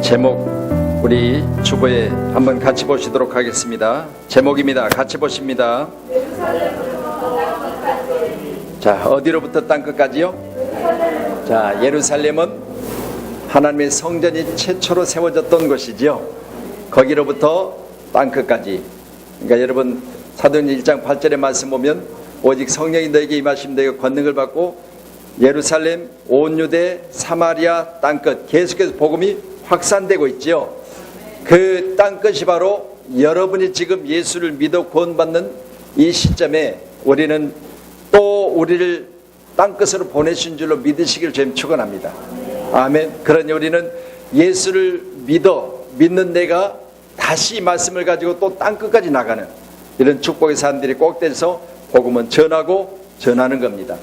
제목 우리 주보에 한번 같이 보시도록 하겠습니다. 제목입니다. 같이 보십니다. 자, 어디로부터 땅끝까지요? 자, 예루살렘은 하나님의 성전이 최초로 세워졌던 곳이지요. 거기로부터 땅끝까지. 그러니까 여러분 사도행전 1장 8절의 말씀 보면 오직 성령이 너에게 임하시면 너희가 권능을 받고 예루살렘, 온 유대, 사마리아 땅끝 계속해서 복음이 확산되고 있지요. 그 땅끝이 바로 여러분이 지금 예수를 믿어 구원받는 이 시점에 우리는 또 우리를 땅끝으로 보내신 줄로 믿으시길 주님 축원합니다. 아멘. 그러니 우리는 예수를 믿는 내가 다시 이 말씀을 가지고 또 땅끝까지 나가는 이런 축복의 사람들이 꼭 돼서 복음은 전하고 전하는 겁니다.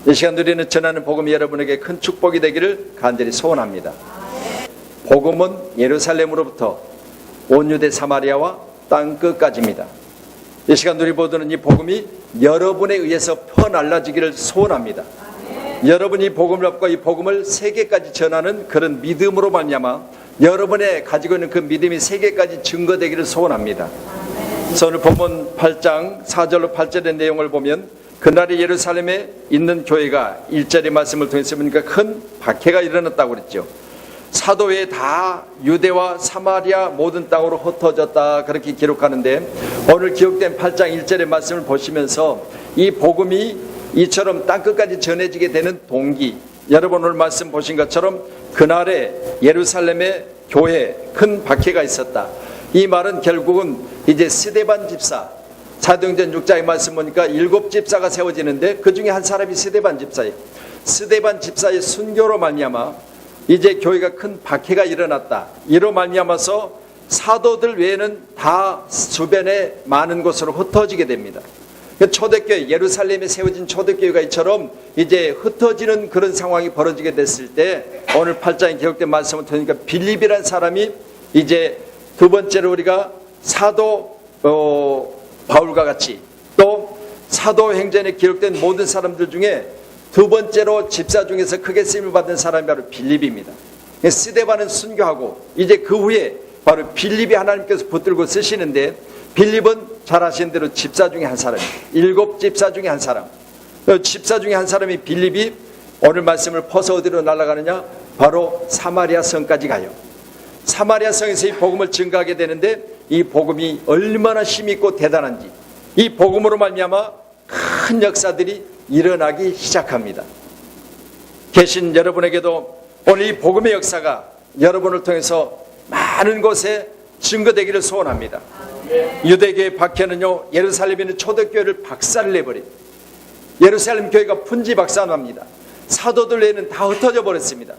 이 시간 우리는 전하는 복음이 여러분에게 큰 축복이 되기를 간절히 소원합니다. 복음은 예루살렘으로부터 온 유대 사마리아와 땅끝까지입니다. 이 시간 우리 보도는 이 복음이 여러분에 의해서 퍼날라지기를 소원합니다. 여러분이 이 복음을 받고 이 복음을 세계까지 전하는 그런 믿음으로 말미암아 여러분의 가지고 있는 그 믿음이 세계까지 증거되기를 소원합니다. 그래서 오늘 본문 8장 4절로 8절의 내용을 보면 그날에 예루살렘에 있는 교회가 1절의 말씀을 통해서 보니까 큰 박해가 일어났다고 그랬죠. 사도 외에 다 유대와 사마리아 모든 땅으로 흩어졌다 그렇게 기록하는데 오늘 기록된 8장 1절의 말씀을 보시면서 이 복음이 이처럼 땅끝까지 전해지게 되는 동기, 여러분 오늘 말씀 보신 것처럼 그날에 예루살렘의 교회에 큰 박해가 있었다. 이 말은 결국은 이제 스데반 집사, 사도행전 6장의 말씀 보니까 7집사가 세워지는데 그 중에 한 사람이 스데반 집사예요. 스데반 집사의 순교로 말미암아 이제 교회가 큰 박해가 일어났다. 이로 말미암아서 사도들 외에는 다 주변에 많은 곳으로 흩어지게 됩니다. 초대교회, 예루살렘에 세워진 초대교회가 이처럼 이제 흩어지는 그런 상황이 벌어지게 됐을 때 오늘 8장에 기록된 말씀을 들으니까 빌립이라는 사람이 이제 두 번째로 우리가 사도 바울과 같이 또 사도행전에 기록된 모든 사람들 중에 두 번째로 집사 중에서 크게 쓰임을 받은 사람이 바로 빌립입니다. 스데반은 순교하고 이제 그 후에 바로 빌립이 하나님께서 붙들고 쓰시는데 빌립은 잘 아시는 대로 집사 중에 한 사람입니다. 7집사 중에 한 사람. 집사 중에 한 사람이 빌립이 오늘 말씀을 퍼서 어디로 날아가느냐? 바로 사마리아 성까지 가요. 사마리아 성에서 이 복음을 증거하게 되는데 이 복음이 얼마나 힘있고 대단한지 이 복음으로 말미암아 큰 역사들이 일어나기 시작합니다. 계신 여러분에게도 오늘 이 복음의 역사가 여러분을 통해서 많은 곳에 증거되기를 소원합니다. 유대교의 박해는요 예루살렘에 있는 초대교회를 박살을 내버립니다. 예루살렘 교회가 분지박산합니다. 사도들 외에는 다 흩어져 버렸습니다.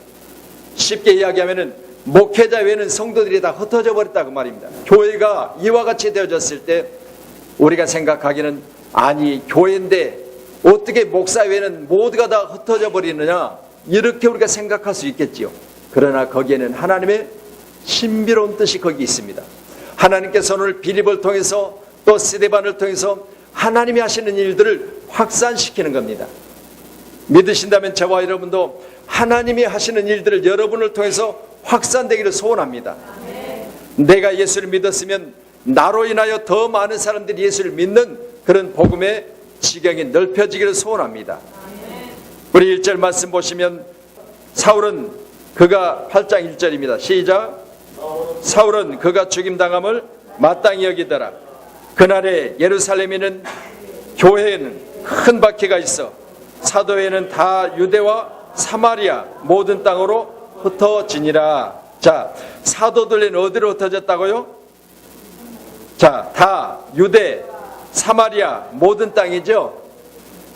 쉽게 이야기하면 목회자 외에는 성도들이 다 흩어져 버렸다고 말입니다. 교회가 이와 같이 되어졌을 때 우리가 생각하기는 아니 교회인데 어떻게 목사 외에는 모두가 다 흩어져 버리느냐 이렇게 우리가 생각할 수 있겠지요. 그러나 거기에는 하나님의 신비로운 뜻이 거기 있습니다. 하나님께서 오늘 빌립을 통해서 또 스데반을 통해서 하나님이 하시는 일들을 확산시키는 겁니다. 믿으신다면 저와 여러분도 하나님이 하시는 일들을 여러분을 통해서 확산되기를 소원합니다. 내가 예수를 믿었으면 나로 인하여 더 많은 사람들이 예수를 믿는 그런 복음의 지경이 넓혀지기를 소원합니다. 우리 1절 말씀 보시면 사울은 그가 8장 1절입니다. 시작. 사울은 그가 죽임당함을 마땅히 여기더라. 그날에 예루살렘에는 교회에는 큰 박해가 있어 사도회는 다 유대와 사마리아 모든 땅으로 흩어지니라. 자, 사도들은 어디로 흩어졌다고요? 자, 다 유대, 사마리아 모든 땅이죠.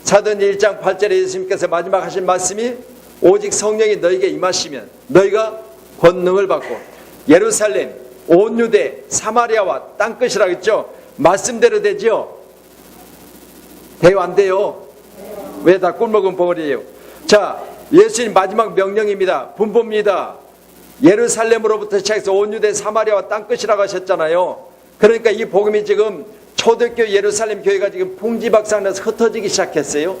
사도행전 1장 8절에 예수님께서 마지막 하신 말씀이 오직 성령이 너에게 임하시면 너희가 권능을 받고 예루살렘, 온 유대, 사마리아와 땅끝이라고 했죠. 말씀대로 되죠. 돼요 안 돼요? 왜 다 꿀먹은 벙어리예요? 자, 예수님 마지막 명령입니다. 분부입니다. 예루살렘으로부터 시작해서 온 유대, 사마리아와 땅끝이라고 하셨잖아요. 그러니까 이 복음이 지금 초대교회 예루살렘 교회가 지금 풍지박산나서 흩어지기 시작했어요.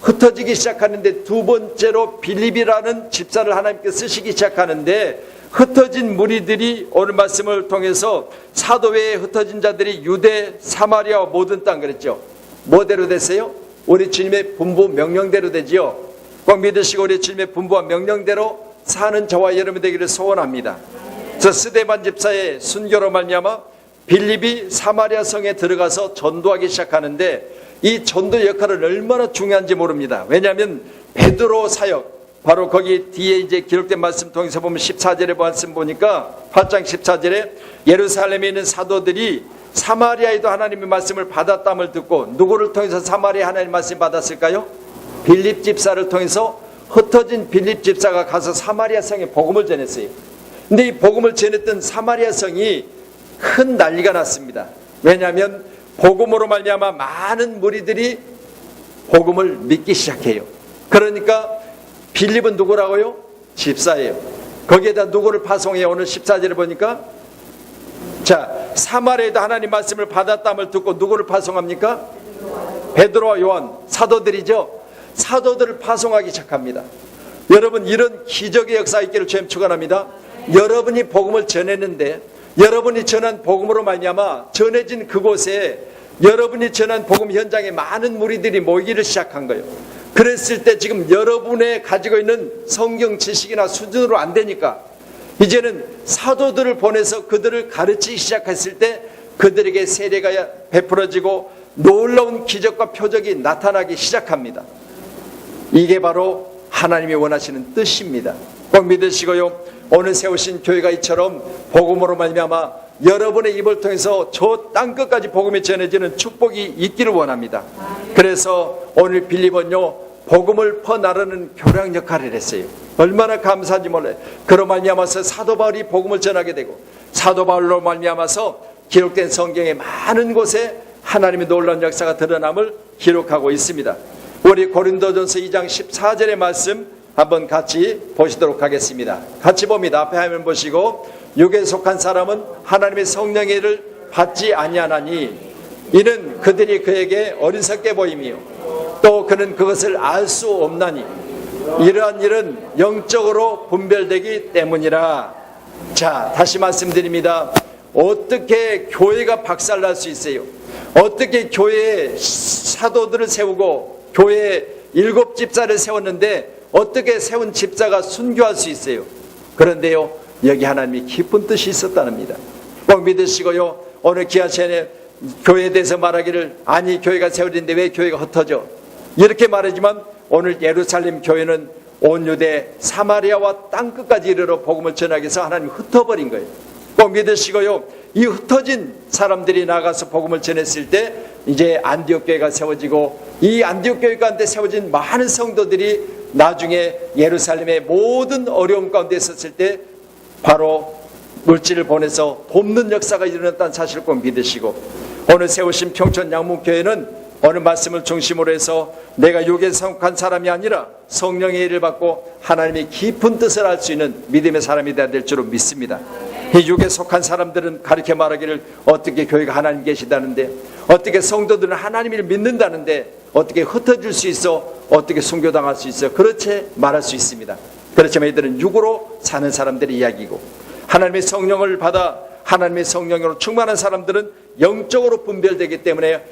흩어지기 시작하는데, 두 번째로 빌립이라는 집사를 하나님께서 쓰시기 시작하는데, 흩어진 무리들이 오늘 말씀을 통해서 사도 외에 흩어진 자들이 유대, 사마리아와 모든 땅 그랬죠. 뭐대로 됐어요? 우리 주님의 분부 명령대로 되지요. 꼭 믿으시고 우리 주님의 분부와 명령대로 사는 저와 여러분 되기를 소원합니다. 저 스데반 집사의 순교로 말미암아 빌립이 사마리아 성에 들어가서 전도하기 시작하는데, 이 전도 역할은 얼마나 중요한지 모릅니다. 왜냐하면 베드로 사역, 바로 거기 뒤에 이제 기록된 말씀 통해서 보면 14절에 말씀 보니까 8장 14절에 예루살렘에 있는 사도들이 사마리아에도 하나님의 말씀을 받았다함을 듣고, 누구를 통해서 사마리아 하나님의 말씀 받았을까요? 빌립 집사를 통해서 흩어진 빌립 집사가 가서 사마리아 성에 복음을 전했어요. 근데 이 복음을 전했던 사마리아 성이 큰 난리가 났습니다. 왜냐하면 복음으로 말미암아 많은 무리들이 복음을 믿기 시작해요. 그러니까 빌립은 누구라고요? 집사예요. 거기에다 누구를 파송해요? 오늘 14절에 보니까, 자, 사마리아에도 하나님 말씀을 받았다함을 듣고 누구를 파송합니까? 베드로와 요한, 사도들이죠. 사도들을 파송하기 시작합니다. 여러분, 이런 기적의 역사 있기를 주님 축원합니다. 여러분이 복음을 전했는데, 여러분이 전한 복음으로 말미암아 전해진 그곳에, 여러분이 전한 복음 현장에 많은 무리들이 모이기를 시작한 거예요. 그랬을 때 지금 여러분의 가지고 있는 성경 지식이나 수준으로 안 되니까 이제는 사도들을 보내서 그들을 가르치기 시작했을 때 그들에게 세례가 베풀어지고 놀라운 기적과 표적이 나타나기 시작합니다. 이게 바로 하나님이 원하시는 뜻입니다. 꼭 믿으시고요, 오늘 세우신 교회가 이처럼 복음으로 말미암아 여러분의 입을 통해서 저 땅끝까지 복음이 전해지는 축복이 있기를 원합니다. 그래서 오늘 빌립은요, 복음을 퍼나르는 교량 역할을 했어요. 얼마나 감사한지 몰라요. 그로 말미암아서 사도 바울이 복음을 전하게 되고, 사도 바울로 말미암아서 기록된 성경의 많은 곳에 하나님의 놀라운 역사가 드러남을 기록하고 있습니다. 우리 고린도전서 2장 14절의 말씀 한번 같이 보시도록 하겠습니다. 같이 봅니다. 앞에 화면 보시고, 육에 속한 사람은 하나님의 성령의 일을 받지 아니하나니 이는 그들이 그에게 어리석게 보임이요 또 그는 그것을 알 수 없나니 이러한 일은 영적으로 분별되기 때문이라. 자, 다시 말씀드립니다. 어떻게 교회가 박살날 수 있어요? 어떻게 교회에 사도들을 세우고 교회에 7 집사를 세웠는데 어떻게 세운 집사가 순교할 수 있어요? 그런데요, 여기 하나님이 깊은 뜻이 있었다는 겁니다. 꼭 믿으시고요, 오늘 귀한 시간에 교회에 대해서 말하기를, 아니 교회가 세워졌는데 왜 교회가 흩어져? 이렇게 말하지만 오늘 예루살렘 교회는 온 유대 사마리아와 땅끝까지 이르러 복음을 전하기 위해서 하나님이 흩어버린 거예요. 꼭 믿으시고요, 이 흩어진 사람들이 나가서 복음을 전했을 때 이제 안디옥 교회가 세워지고, 이 안디옥 교회 가운데 세워진 많은 성도들이 나중에 예루살렘의 모든 어려움 가운데 있었을 때 바로 물질을 보내서 돕는 역사가 일어났다는 사실을 꼭 믿으시고, 오늘 세우신 평촌 양문교회는 오늘 말씀을 중심으로 해서 내가 육에 속한 사람이 아니라 성령의 일을 받고 하나님의 깊은 뜻을 알 수 있는 믿음의 사람이 되어야 될 줄로 믿습니다. 이 육에 속한 사람들은 가르쳐 말하기를, 어떻게 교회가 하나님 계시다는데, 어떻게 성도들은 하나님을 믿는다는데 어떻게 흩어질 수 있어, 어떻게 순교당할 수 있어, 그렇게 말할 수 있습니다. 그렇지만 이들은 육으로 사는 사람들의 이야기고, 하나님의 성령을 받아 하나님의 성령으로 충만한 사람들은 영적으로 분별되기 때문에,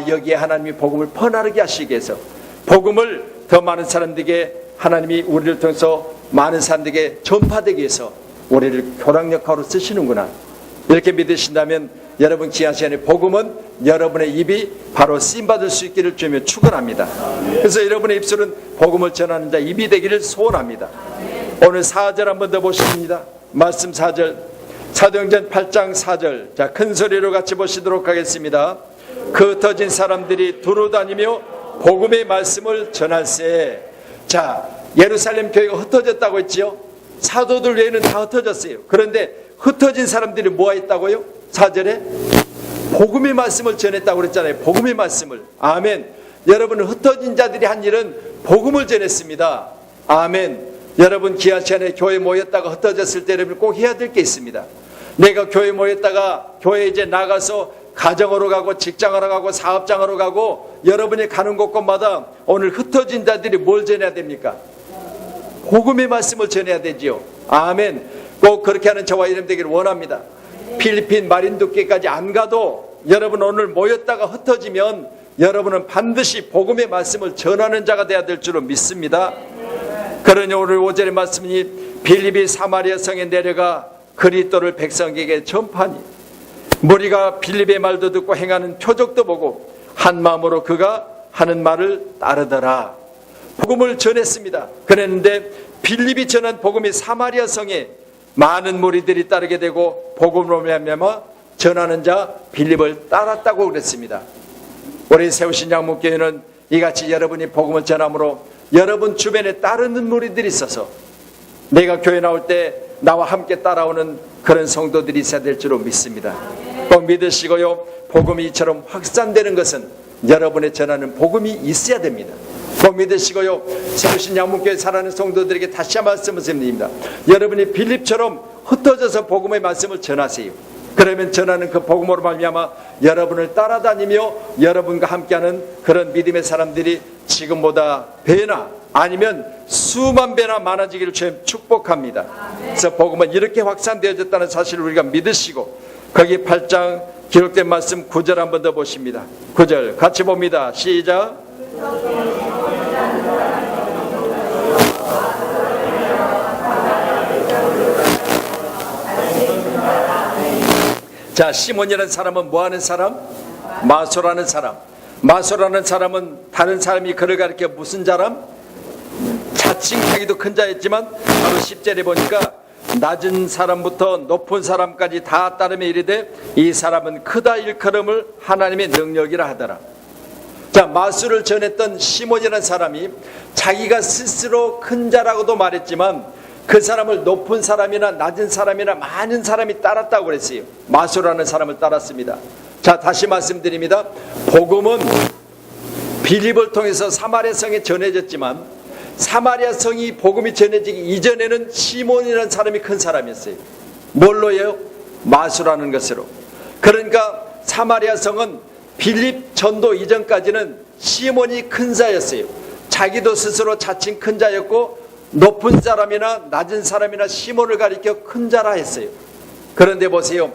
여기에 하나님이 복음을 퍼나르게 하시기 위해서, 복음을 더 많은 사람들에게 하나님이 우리를 통해서 많은 사람들에게 전파되기 위해서 우리를 교랑 역할로 쓰시는구나, 이렇게 믿으신다면 여러분 귀한 시간에 복음은 여러분의 입이 바로 쓰임받을 수 있기를 주며 축원합니다. 그래서 여러분의 입술은 복음을 전하는 자 입이 되기를 소원합니다. 오늘 4절 한번 더 보십니다. 말씀 4절, 사도행전 8장 4절, 자, 큰 소리로 같이 보시도록 하겠습니다. 그 흩어진 사람들이 두루 다니며 복음의 말씀을 전할세. 자, 예루살렘 교회가 흩어졌다고 했지요. 사도들 외에는 다 흩어졌어요. 그런데 흩어진 사람들이 뭐가 있다고요? 4절에 복음의 말씀을 전했다고 그랬잖아요. 복음의 말씀을. 아멘. 여러분, 흩어진 자들이 한 일은 복음을 전했습니다. 아멘. 여러분, 귀한 시간에 교회에 모였다가 흩어졌을 때 여러분 꼭 해야 될 게 있습니다. 내가 교회에 모였다가 교회에 이제 나가서 가정으로 가고 직장으로 가고 사업장으로 가고 여러분이 가는 곳곳마다 오늘 흩어진 자들이 뭘 전해야 됩니까? 복음의 말씀을 전해야 되지요. 아멘. 꼭 그렇게 하는 저와 여러분 되기를 원합니다. 필리핀 마린두께까지 안 가도 여러분 오늘 모였다가 흩어지면 여러분은 반드시 복음의 말씀을 전하는 자가 되어야 될 줄로 믿습니다. 그러니 오늘 5절의 말씀이 빌립이 사마리아 성에 내려가 그리스도를 백성에게 전파하니 무리가 빌립의 말도 듣고 행하는 표적도 보고 한 마음으로 그가 하는 말을 따르더라. 복음을 전했습니다. 그랬는데 빌립이 전한 복음이 사마리아 성에 많은 무리들이 따르게 되고 복음으로 말미암아 전하는 자 빌립을 따랐다고 그랬습니다. 우리 세우신 양문교회는 이같이 여러분이 복음을 전함으로 여러분 주변에 따르는 무리들이 있어서 내가 교회 나올 때 나와 함께 따라오는 그런 성도들이 있어야 될 줄로 믿습니다. 꼭 믿으시고요. 복음이 이처럼 확산되는 것은 여러분의 전하는 복음이 있어야 됩니다. 꼭 믿으시고요. 세우신 양문교회 살아가는 성도들에게 다시 한번 말씀을 드립니다. 여러분이 빌립처럼 흩어져서 복음의 말씀을 전하세요. 그러면 전하는 그 복음으로 말미암아 여러분을 따라다니며 여러분과 함께하는 그런 믿음의 사람들이 지금보다 배나 아니면 수만 배나 많아지기를 주님 축복합니다. 그래서 복음은 이렇게 확산되어졌다는 사실을 우리가 믿으시고 거기 8장 기록된 말씀 9절 한 번 더 보십니다. 9절 같이 봅니다. 시작. 자, 시몬이라는 사람은 뭐하는 사람? 마소라는 사람. 마소라는 사람은 다른 사람이 그를 가리켜 무슨 사람? 자칭 자기도 큰 자였지만 바로 10절에 보니까 낮은 사람부터 높은 사람까지 다 따르며 이르되 이 사람은 크다 일컬음을 하나님의 능력이라 하더라. 자, 마술을 전했던 시몬이라는 사람이 자기가 스스로 큰 자라고도 말했지만 그 사람을 높은 사람이나 낮은 사람이나 많은 사람이 따랐다고 그랬어요. 마술하는 사람을 따랐습니다. 자, 다시 말씀드립니다. 복음은 빌립을 통해서 사마리아 성에 전해졌지만 사마리아 성이 복음이 전해지기 이전에는 시몬이라는 사람이 큰 사람이었어요. 뭘로요? 마술하는 것으로. 그러니까 사마리아 성은 빌립 전도 이전까지는 시몬이 큰 자였어요. 자기도 스스로 자칭 큰 자였고 높은 사람이나 낮은 사람이나 시몬을 가리켜 큰 자라 했어요. 그런데 보세요.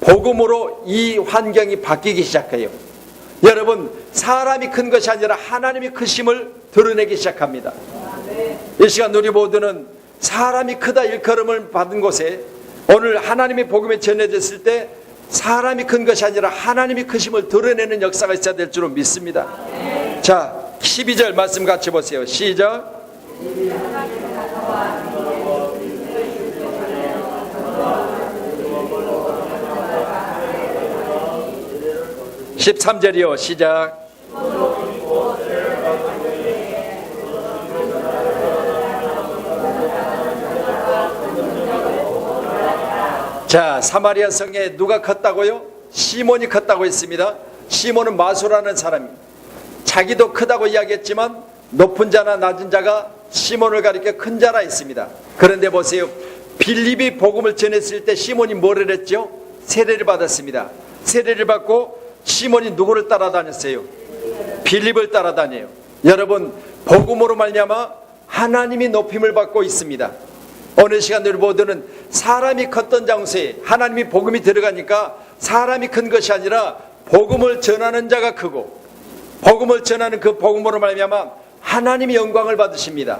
복음으로 이 환경이 바뀌기 시작해요. 여러분, 사람이 큰 것이 아니라 하나님이 크심을 드러내기 시작합니다. 이 시간 우리 모두는 사람이 크다 일컬음을 받은 곳에 오늘 하나님의 복음이 전해졌을 때 사람이 큰 것이 아니라 하나님이 크심을 드러내는 역사가 있어야 될 줄로 믿습니다. 자, 12절 말씀 같이 보세요. 시작. 13절이요. 시작. 자, 사마리아 성에 누가 컸다고요? 시몬이 컸다고 했습니다. 시몬은 마소라는 사람이 자기도 크다고 이야기했지만 높은 자나 낮은 자가 시몬을 가리켜 큰 자라 했습니다. 그런데 보세요. 빌립이 복음을 전했을 때 시몬이 뭐를 했죠? 세례를 받았습니다. 세례를 받고 시몬이 누구를 따라다녔어요? 빌립을 따라다녀요. 여러분, 복음으로 말미암아 하나님이 높임을 받고 있습니다. 어느 시간들 모두는 사람이 컸던 장소에 하나님이 복음이 들어가니까 사람이 큰 것이 아니라 복음을 전하는 자가 크고 복음을 전하는 그 복음으로 말미암아 하나님이 영광을 받으십니다.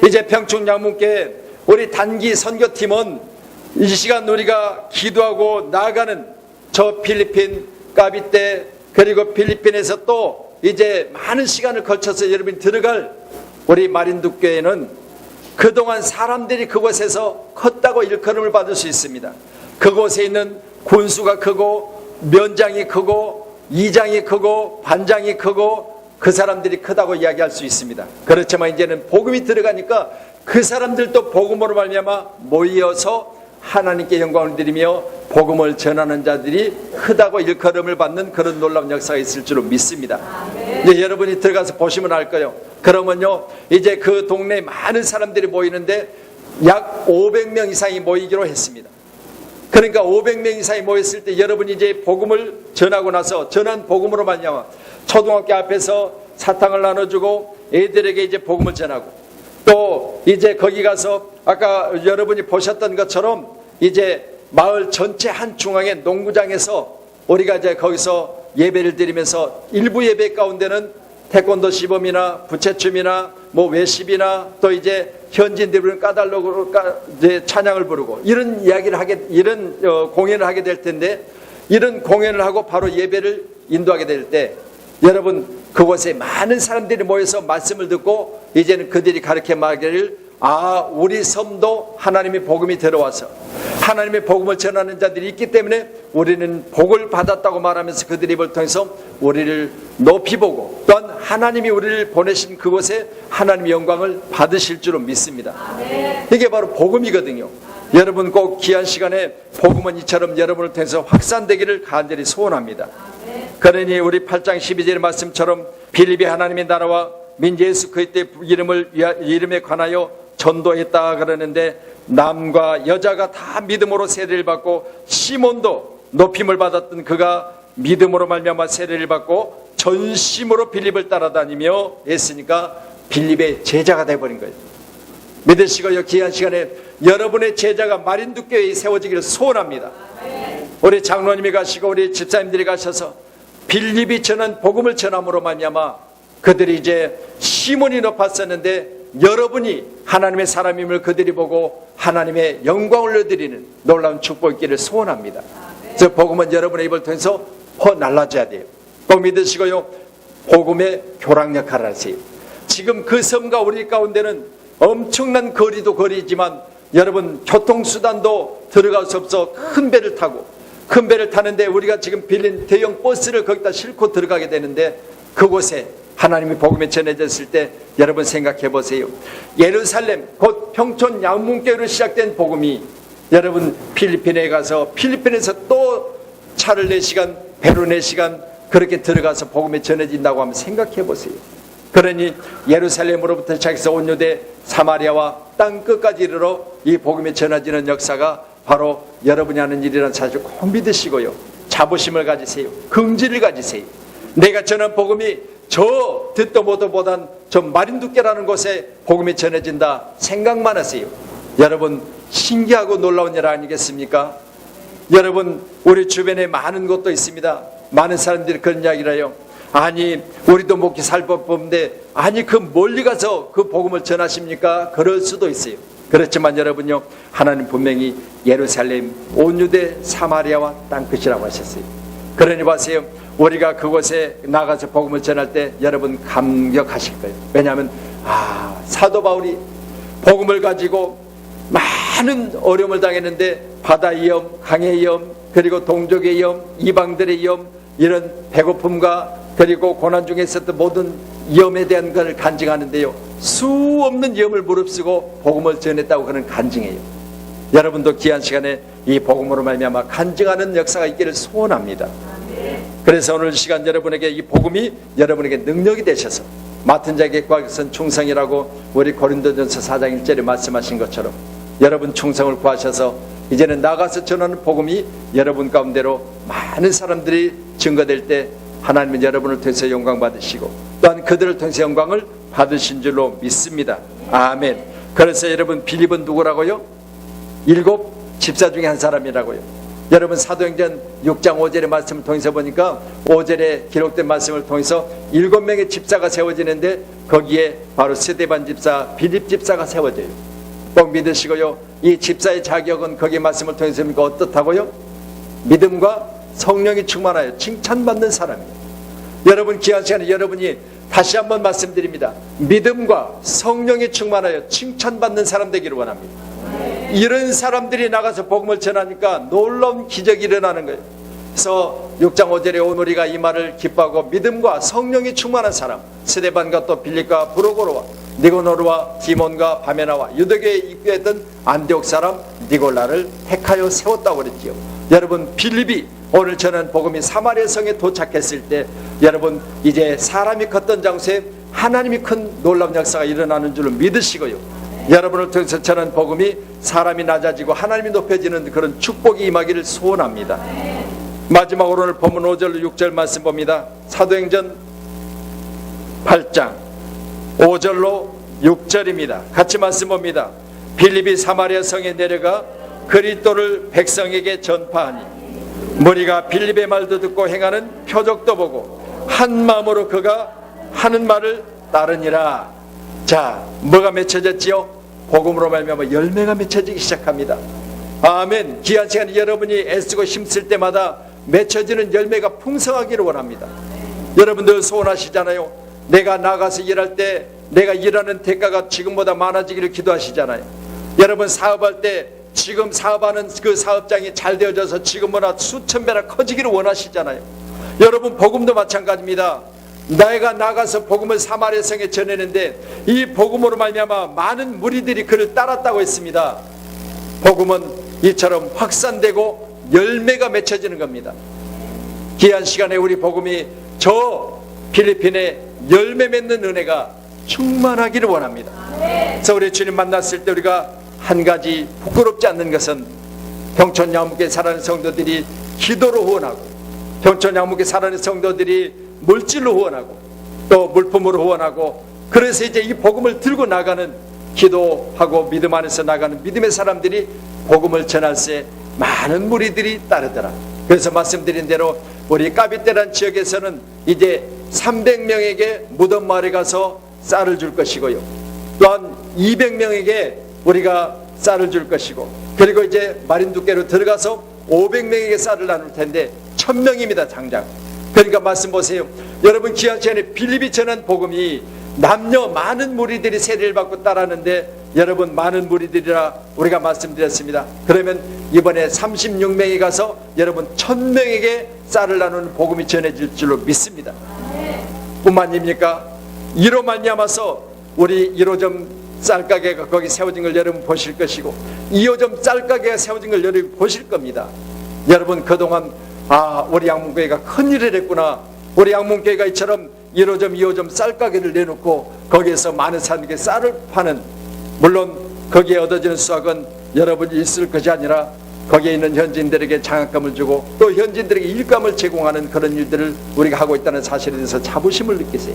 이제 평충양문교회 우리 단기 선교팀은 이 시간 우리가 기도하고 나아가는 저 필리핀 까비떼 그리고 필리핀에서 또 이제 많은 시간을 거쳐서 여러분이 들어갈 우리 마린두교회는 그동안 사람들이 그곳에서 컸다고 일컬음을 받을 수 있습니다. 그곳에 있는 군수가 크고 면장이 크고 이장이 크고 반장이 크고 그 사람들이 크다고 이야기할 수 있습니다. 그렇지만 이제는 복음이 들어가니까 그 사람들도 복음으로 말미암아 모여서 하나님께 영광을 드리며 복음을 전하는 자들이 크다고 일컬음을 받는 그런 놀라운 역사가 있을 줄로 믿습니다. 이제 여러분이 들어가서 보시면 알 거예요. 그러면요, 이제 그 동네에 많은 사람들이 모이는데 약 500명 이상이 모이기로 했습니다. 그러니까 500명 이상이 모였을 때 여러분이 이제 복음을 전하고 나서 전한 복음으로 말미암아 초등학교 앞에서 사탕을 나눠주고 애들에게 이제 복음을 전하고, 또 이제 거기 가서 아까 여러분이 보셨던 것처럼 이제 마을 전체 한 중앙의 농구장에서 우리가 이제 거기서 예배를 드리면서 일부 예배 가운데는 태권도 시범이나 부채춤이나 뭐 외십이나 또 이제 현지인들은 까달로그로 이제 찬양을 부르고 이런 이런 공연을 하게 될 텐데, 이런 공연을 하고 바로 예배를 인도하게 될 때 여러분 그곳에 많은 사람들이 모여서 말씀을 듣고 이제는 그들이 가르쳐 말하기를, 우리 섬도 하나님의 복음이 들어와서 하나님의 복음을 전하는 자들이 있기 때문에 우리는 복을 받았다고 말하면서 그들의 입을 통해서 우리를 높이 보고 또한 하나님이 우리를 보내신 그곳에 하나님의 영광을 받으실 줄로 믿습니다. 이게 바로 복음이거든요. 여러분 꼭 귀한 시간에 복음은 이처럼 여러분을 통해서 확산되기를 간절히 소원합니다. 그러니 우리 8장 12절의 말씀처럼 빌립이 하나님의 나라와 민 예수 그리스도의 이름에 관하여 전도했다 그러는데, 남과 여자가 다 믿음으로 세례를 받고 시몬도 높임을 받았던 그가 믿음으로 말미암아 세례를 받고 전심으로 빌립을 따라다니며 했으니까 빌립의 제자가 되어버린 거예요. 믿으시고요, 귀한 시간에 여러분의 제자가 마린두교회에 세워지기를 소원합니다. 우리 장로님이 가시고 우리 집사님들이 가셔서 빌립이 전한 복음을 전함으로 말미암아 그들이 이제 시몬이 높았었는데 여러분이 하나님의 사람임을 그들이 보고 하나님의 영광을 올려드리는 놀라운 축복이 있기를 소원합니다. 그래서 복음은 여러분의 입을 통해서 날라져야 돼요. 꼭 믿으시고요, 복음의 교랑 역할을 하세요. 지금 그 섬과 우리 가운데는 엄청난 거리도 거리지만 여러분 교통수단도 들어갈 수 없어 큰 배를 타는데 우리가 지금 빌린 대형 버스를 거기다 싣고 들어가게 되는데, 그곳에 하나님의 복음이 전해졌을 때 여러분 생각해 보세요. 예루살렘 곧 평촌 양문교회로 시작된 복음이 여러분 필리핀에 가서 필리핀에서 또 차를 4시간 배로 4시간 그렇게 들어가서 복음이 전해진다고 하면 생각해 보세요. 그러니 예루살렘으로부터 시작해서 온 유대 사마리아와 땅 끝까지 이르러 이 복음이 전해지는 역사가 바로 여러분이 하는 일이라는 사실 꼭 믿으시고요, 자부심을 가지세요. 긍지를 가지세요. 내가 전한 복음이 저 듣도 보도 보단 저 마린두께라는 곳에 복음이 전해진다 생각만 하세요. 여러분 신기하고 놀라운 일 아니겠습니까? 여러분 우리 주변에 많은 곳도 있습니다. 많은 사람들이 그런 이야기를 해요. 아니 우리도 목회 살 법인데 아니 그 멀리 가서 그 복음을 전하십니까? 그럴 수도 있어요. 그렇지만 여러분요, 하나님 분명히 예루살렘 온 유대 사마리아와 땅끝이라고 하셨어요. 그러니 보세요, 우리가 그곳에 나가서 복음을 전할 때 여러분 감격하실 거예요. 왜냐하면 사도 바울이 복음을 가지고 많은 어려움을 당했는데 바다 위험, 강의 위험, 그리고 동족의 위험, 이방들의 위험, 이런 배고픔과 그리고 고난 중에 있었던 모든 위험에 대한 것을 간증하는데요, 수 없는 위험을 무릅쓰고 복음을 전했다고 그는 간증해요. 여러분도 귀한 시간에 이 복음으로 말미암아 간증하는 역사가 있기를 소원합니다. 그래서 오늘 시간 여러분에게 이 복음이 여러분에게 능력이 되셔서 맡은 자에게 구하기선 충성이라고 우리 고린도전서 4장 1절에 말씀하신 것처럼 여러분 충성을 구하셔서 이제는 나가서 전하는 복음이 여러분 가운데로 많은 사람들이 증거될 때 하나님은 여러분을 통해서 영광 받으시고 또한 그들을 통해서 영광을 받으신 줄로 믿습니다. 아멘. 그래서 여러분 빌립은 누구라고요? 7 집사 중에 한 사람이라고요. 여러분 사도행전 6장 5절의 말씀을 통해서 보니까 5절에 기록된 말씀을 통해서 7명의 집사가 세워지는데 거기에 바로 스데반 집사, 빌립 집사가 세워져요. 꼭 믿으시고요, 이 집사의 자격은 거기에 말씀을 통해서 어떻다고요? 믿음과 성령이 충만하여 칭찬받는 사람이에요. 여러분 귀한 시간에 여러분이 다시 한번 말씀드립니다. 믿음과 성령이 충만하여 칭찬받는 사람 되기를 원합니다. 이런 사람들이 나가서 복음을 전하니까 놀라운 기적이 일어나는 거예요. 그래서 6장 5절에 오늘 우리가 이 말을 기뻐하고 믿음과 성령이 충만한 사람, 스데반과 또 빌립과 브로고로와 니고노르와 디몬과 바메나와 유대교에 입교했던 안디옥 사람 니골라를 택하여 세웠다고 그랬지요. 여러분 빌립이 오늘 저는 복음이 사마리아 성에 도착했을 때 여러분 이제 사람이 컸던 장소에 하나님이 큰 놀라운 역사가 일어나는 줄을 믿으시고요, 여러분을 통해서 저는 복음이 사람이 낮아지고 하나님이 높여지는 그런 축복이 임하기를 소원합니다. 마지막으로 오늘 본문 5절 6절 말씀 봅니다. 사도행전 8장 5절로 6절입니다. 같이 말씀 봅니다. 빌립이 사마리아 성에 내려가 그리스도를 백성에게 전파하니 무리가 빌립의 말도 듣고 행하는 표적도 보고 한 마음으로 그가 하는 말을 따르니라. 자, 뭐가 맺혀졌지요? 복음으로 말미암아 열매가 맺혀지기 시작합니다. 아멘. 귀한 시간에 여러분이 애쓰고 힘쓸 때마다 맺혀지는 열매가 풍성하기를 원합니다. 여러분들 소원하시잖아요. 내가 나가서 일할 때 내가 일하는 대가가 지금보다 많아지기를 기도하시잖아요. 여러분 사업할 때 지금 사업하는 그 사업장이 잘 되어져서 지금보다 수천 배나 커지기를 원하시잖아요. 여러분 복음도 마찬가지입니다. 내가 나가서 복음을 사마리아 성에 전했는데 이 복음으로 말미암아 많은 무리들이 그를 따랐다고 했습니다. 복음은 이처럼 확산되고 열매가 맺혀지는 겁니다. 귀한 시간에 우리 복음이 저 필리핀에 열매 맺는 은혜가 충만하기를 원합니다. 그래서 우리 주님 만났을 때 우리가 한 가지 부끄럽지 않는 것은 평촌 양목에 살아가는 성도들이 기도로 후원하고 평촌 양목에 살아가는 성도들이 물질로 후원하고 또 물품으로 후원하고 그래서 이제 이 복음을 들고 나가는 기도하고 믿음 안에서 나가는 믿음의 사람들이 복음을 전할 때 많은 무리들이 따르더라. 그래서 말씀드린 대로 우리 까비떼란 지역에서는 이제 300명에게 무덤 마을에 가서 쌀을 줄 것이고요. 또한 200명에게 우리가 쌀을 줄 것이고 그리고 이제 마린두께로 들어가서 500명에게 쌀을 나눌 텐데 1000명입니다 당장. 그러니까 말씀 보세요. 여러분 귀한 시간에 빌립이 전한 복음이 남녀 많은 무리들이 세례를 받고 따르는데 여러분 많은 무리들이라 우리가 말씀드렸습니다. 그러면 이번에 36명이 가서 여러분 1000명에게 쌀을 나누는 복음이 전해질 줄로 믿습니다. 뿐만입니까? 이로 말미암아서 우리 1호점 쌀가게가 거기 세워진 걸 여러분 보실 것이고 2호점 쌀가게가 세워진 걸 여러분 보실 겁니다. 여러분 그동안 우리 양문교회가 큰일을 했구나. 우리 양문교회가 이처럼 1호점 2호점 쌀가게를 내놓고 거기에서 많은 사람에게 쌀을 파는, 물론 거기에 얻어지는 수확은 여러분이 있을 것이 아니라 거기에 있는 현지인들에게 장학금을 주고 또 현지인들에게 일감을 제공하는 그런 일들을 우리가 하고 있다는 사실에 대해서 자부심을 느끼세요.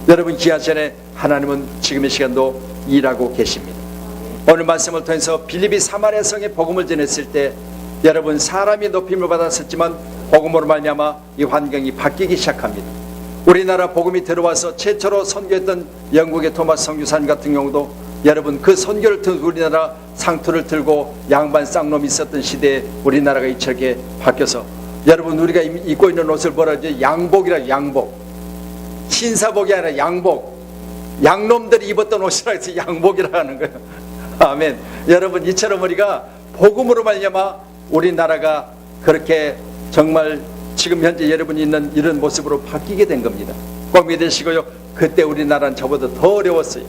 여러분 귀한 시간에 하나님은 지금 이 시간도 일하고 계십니다. 오늘 말씀을 통해서 빌립이 사마리아 성에 복음을 전했을 때 여러분 사람이 높임을 받았었지만 복음으로 말미암아 이 환경이 바뀌기 시작합니다. 우리나라 복음이 들어와서 최초로 선교했던 영국의 토마스 선교사님 같은 경우도 여러분 그 선교를 통해 우리나라 상투를 들고 양반 쌍놈이 있었던 시대에 우리나라가 이렇게 바뀌어서 여러분 우리가 입고 있는 옷을 뭐라 하죠? 양복이라. 양복, 신사복이 아니라 양복. 양놈들이 입었던 옷이라 해서 양복이라 하는 거예요. 아멘. 여러분 이처럼 우리가 복음으로 말미암아 우리나라가 그렇게 정말 지금 현재 여러분이 있는 이런 모습으로 바뀌게 된 겁니다. 꼭 믿으시고요. 그때 우리나라는 저보다 더 어려웠어요.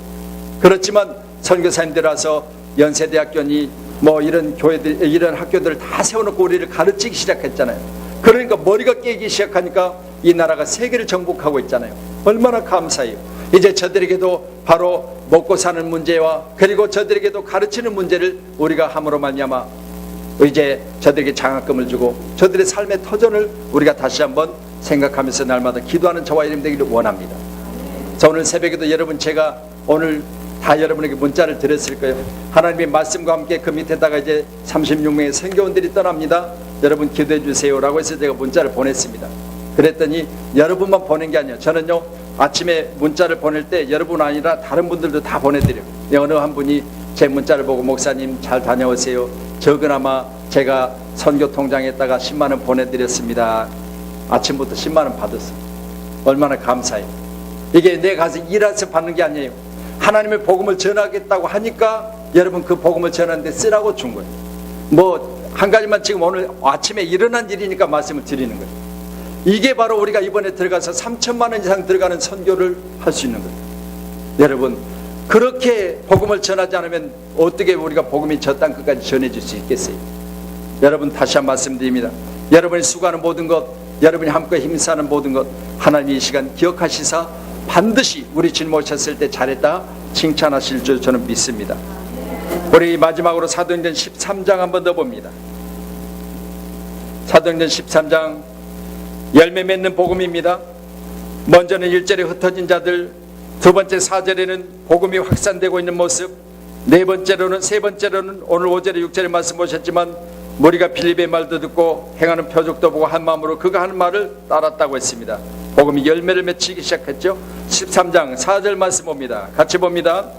그렇지만 선교사님들 와서 연세대학교니 뭐 이런 교회들, 이런 학교들을 다 세워놓고 우리를 가르치기 시작했잖아요. 그러니까 머리가 깨기 시작하니까 이 나라가 세계를 정복하고 있잖아요. 얼마나 감사해요. 이제 저들에게도 바로 먹고 사는 문제와 그리고 저들에게도 가르치는 문제를 우리가 함으로 말미암아 이제 저들에게 장학금을 주고 저들의 삶의 터전을 우리가 다시 한번 생각하면서 날마다 기도하는 저와 여러분 되기를 원합니다. 자, 오늘 새벽에도 여러분 제가 오늘 다 여러분에게 문자를 드렸을 거예요. 하나님의 말씀과 함께 그 밑에다가 이제 36명의 선교원들이 떠납니다. 여러분 기도해 주세요 라고 해서 제가 문자를 보냈습니다. 그랬더니 여러분만 보낸 게 아니에요. 저는요 아침에 문자를 보낼 때 여러분 아니라 다른 분들도 다 보내드려요. 어느 한 분이 제 문자를 보고 목사님 잘 다녀오세요. 적으나마 제가 선교통장에다가 10만원 보내드렸습니다. 아침부터 10만원 받았어요. 얼마나 감사해요. 이게 내가 가서 일해서 받는 게 아니에요. 하나님의 복음을 전하겠다고 하니까 여러분 그 복음을 전하는데 쓰라고 준 거예요. 뭐 한 가지만 지금 오늘 아침에 일어난 일이니까 말씀을 드리는 거예요. 이게 바로 우리가 이번에 들어가서 3천만 원 이상 들어가는 선교를 할 수 있는 거예요. 여러분 그렇게 복음을 전하지 않으면 어떻게 우리가 복음이 저 땅 끝까지 전해질 수 있겠어요? 여러분 다시 한 말씀드립니다. 여러분이 수고하는 모든 것, 여러분이 함께 힘쓰는 모든 것 하나님이 이 시간 기억하시사 반드시 우리 주님 오셨을 때 잘했다 칭찬하실 줄 저는 믿습니다. 우리 마지막으로 사도행전 13장 한 번 더 봅니다. 사도행전 13장 열매 맺는 복음입니다. 먼저는 1절에 흩어진 자들, 두 번째 4절에는 복음이 확산되고 있는 모습, 세 번째로는 오늘 5절에 6절에 말씀 보셨지만 무리가 빌립의 말도 듣고 행하는 표적도 보고 한 마음으로 그가 하는 말을 따랐다고 했습니다. 복음이 열매를 맺히기 시작했죠. 13장 4절 말씀 봅니다. 같이 봅니다.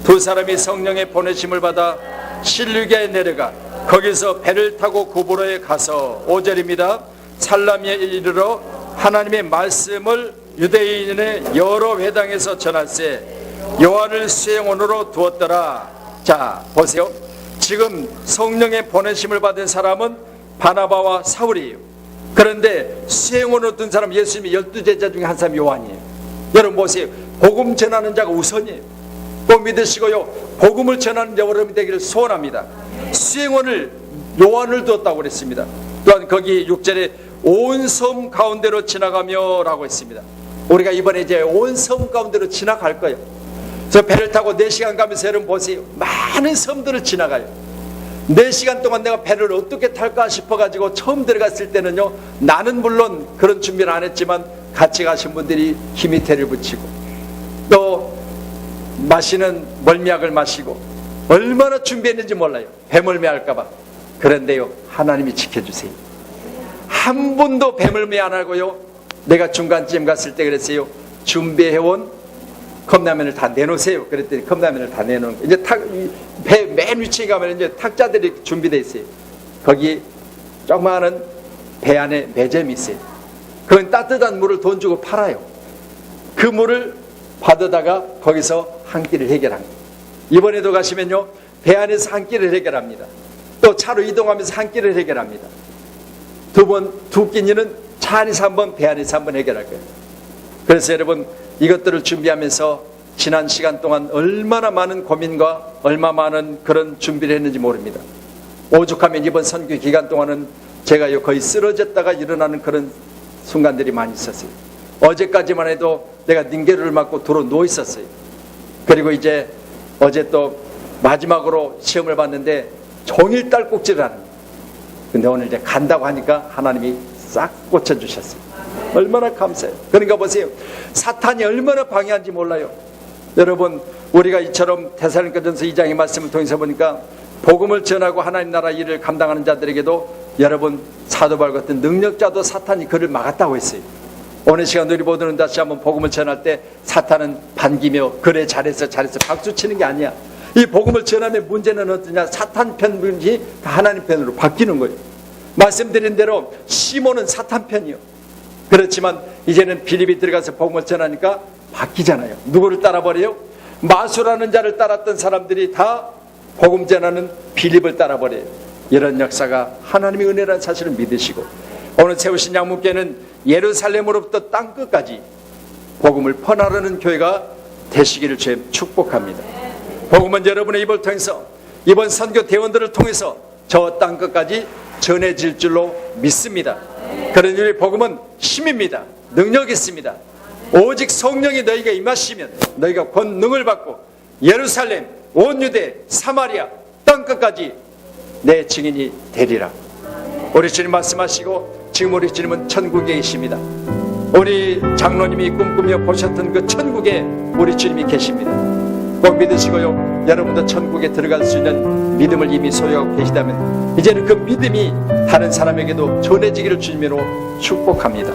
두 사람이 성령의 보내심을 받아 실루기아에 내려가 거기서 배를 타고 구브로에 가서 5절입니다. 살라미에 이르러 하나님의 말씀을 유대인의 여러 회당에서 전할세 요한을 수행원으로 두었더라. 자, 보세요. 지금 성령의 보내심을 받은 사람은 바나바와 사울이에요. 그런데 수행원으로 둔 사람, 예수님의 12제자 중에 한 사람이 요한이에요. 여러분 보세요. 복음 전하는 자가 우선이에요. 꼭 믿으시고요, 복음을 전하는 여러분이 되기를 소원합니다. 수행원을 요한을 두었다고 그랬습니다. 또한 거기 6절에 온 섬 가운데로 지나가며 라고 했습니다. 우리가 이번에 이제 온 섬 가운데로 지나갈 거예요. 저 배를 타고 4시간 가면서 여러분 보세요. 많은 섬들을 지나가요. 4시간 동안 내가 배를 어떻게 탈까 싶어가지고 처음 들어갔을 때는요, 나는 물론 그런 준비를 안 했지만 같이 가신 분들이 힘이 대를 붙이고 또 마시는 멀미약을 마시고 얼마나 준비했는지 몰라요. 배멀미할까봐. 그런데요, 하나님이 지켜주세요. 한 번도 배멀미 안 하고요, 내가 중간쯤 갔을 때 그랬어요. 준비해온 컵라면을 다 내놓으세요. 그랬더니 컵라면을 다 내놓은, 이제 배 맨 위치에 가면 이제 탁자들이 준비되어 있어요. 거기 조그마한 배 안에 매점이 있어요. 그건 따뜻한 물을 돈 주고 팔아요. 그 물을 받아다가 거기서 한 끼를 해결합니다. 이번에도 가시면요, 배 안에서 한 끼를 해결합니다. 또 차로 이동하면서 한 끼를 해결합니다. 두 끼니는 차 안에서 한 번, 배 안에서 한 번 해결할 거예요. 그래서 여러분, 이것들을 준비하면서 지난 시간 동안 얼마나 많은 고민과 얼마 많은 그런 준비를 했는지 모릅니다. 오죽하면 이번 선교 기간 동안은 제가 거의 쓰러졌다가 일어나는 그런 순간들이 많이 있었어요. 어제까지만 해도 내가 닝게루를 맞고 들어 누워 있었어요. 그리고 이제 어제 또 마지막으로 시험을 봤는데 종일 딸꾹질을 하는 거예요. 근데 오늘 이제 간다고 하니까 하나님이 싹 고쳐주셨어요. 얼마나 감사해요. 그러니까 보세요. 사탄이 얼마나 방해한지 몰라요. 여러분, 우리가 이처럼 데살로니가전서 2장의 말씀을 통해서 보니까 복음을 전하고 하나님 나라 일을 감당하는 자들에게도 여러분, 사도 바울 같은 능력자도 사탄이 그를 막았다고 했어요. 오늘 시간 우리 모두는 다시 한번 복음을 전할 때 사탄은 반기며 그래 잘했어 박수 치는 게 아니야. 이 복음을 전하면 문제는 어떠냐? 사탄 편이 하나님 편으로 바뀌는 거예요. 말씀드린 대로 시몬은 사탄 편이요. 그렇지만 이제는 빌립이 들어가서 복음을 전하니까 바뀌잖아요. 누구를 따라버려요? 마수라는 자를 따랐던 사람들이 다 복음 전하는 빌립을 따라버려요. 이런 역사가 하나님의 은혜라는 사실을 믿으시고, 오늘 세우신 양문교회는 예루살렘으로부터 땅끝까지 복음을 퍼나르는 교회가 되시기를 주님 축복합니다. 복음은 여러분의 입을 통해서, 이번 선교 대원들을 통해서 저 땅끝까지 전해질 줄로 믿습니다. 그러니 우리 복음은 힘입니다. 능력이 있습니다. 오직 성령이 너희가 임하시면 너희가 권능을 받고 예루살렘, 온 유대, 사마리아 땅끝까지 내 증인이 되리라. 우리 주님 말씀하시고 지금 우리 주님은 천국에 계십니다. 우리 장로님이 꿈꾸며 보셨던 그 천국에 우리 주님이 계십니다. 꼭 믿으시고요, 여러분도 천국에 들어갈 수 있는 믿음을 이미 소유하고 계시다면 이제는 그 믿음이 다른 사람에게도 전해지기를 주님으로 축복합니다.